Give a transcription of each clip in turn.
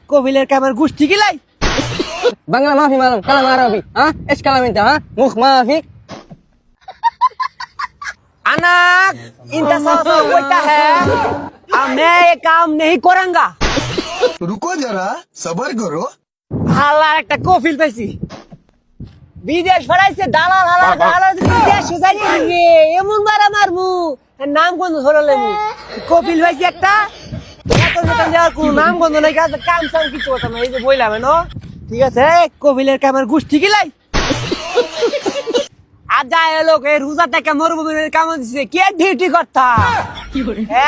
কবিলের কামার গোষ্ঠী গিলাই বাংলা মাফি মালুম কালাম আরবি হ্যাঁ এস কালাম ইনতা হ্যাঁ মুখ মাফি अनाक इनका साथ होता है मैं ये काम नहीं करूंगा रुको जरा सबर करो হালার একটা কফিল পাইছি বিদেশ ফড়াইছে দালাল হালাল দালাল বিদেশ সুজাই রে এমন মারা মারমু নাম কোন ধরলে মু কফিল পাইছি একটা এত দোকান দেওয়ার কোন নাম গন্ধ নাই কাম সাম কিছু কথা না এই যে বইলাম না ঠিক আছে কফিলের কামার গোষ্ঠী গিলাই আজ যায় লোক এই রোজা থেকে মরুভূমির কাম দিছে কে ডিউটি করতা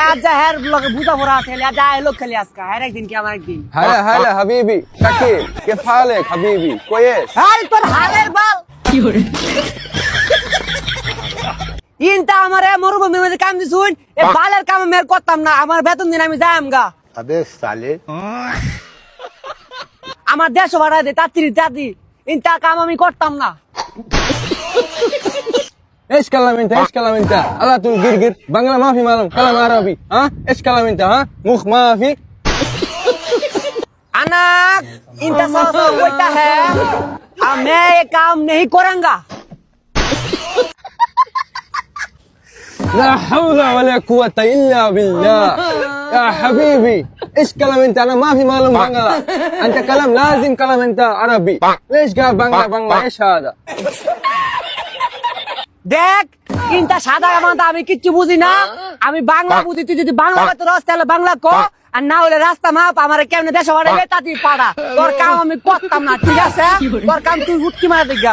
আজ যায় হের লোক বুঝা পড়া আছে আজ যায় লোক খালি আজকা হের একদিন কি আমার একদিন هلا هلا حبيبي شكيل كيف حالك حبيبي كويس আরে তোর হালের বাল কি করে ইনটা আমারে মরুভূমির মধ্যে কাম দিছুন এ বালের কাম আমি আর করতাম না আমার বেতন দিন আমি যাইম গা अबे साले আমার দেশ ভাড়া দে তাড়াতাড়ি দাদি ইনটা কাম আমি করতাম না ايش كلام انت ايش كلام انت على طول قرقر بنغلا ما في معلوم كلام عربي ها ايش كلام انت ها مخ ما في अनाक इनका साथ होता है मैं ये काम नहीं करूंगा لا حول ولا قوة إلا بالله يا حبيبي ايش كلام انت انا ما في معلوم بنغلا انت كلام لازم كلام انت عربي ليش قال بنغلا بنغلا ايش هذا দেখ ইনটা সাদা মাথা আমি কিচ্ছু বুঝি না আমি বাংলা বুঝি তুই যদি বাংলা কথা রস তাহলে বাংলা ক আর না হলে রাস্তা মাপ আমার কেমনে দেশ বাড়াইবে তাতি পাড়া তোর কাম আমি করতাম না ঠিক আছে তোর কাম তুই উঠকি মারা দেখা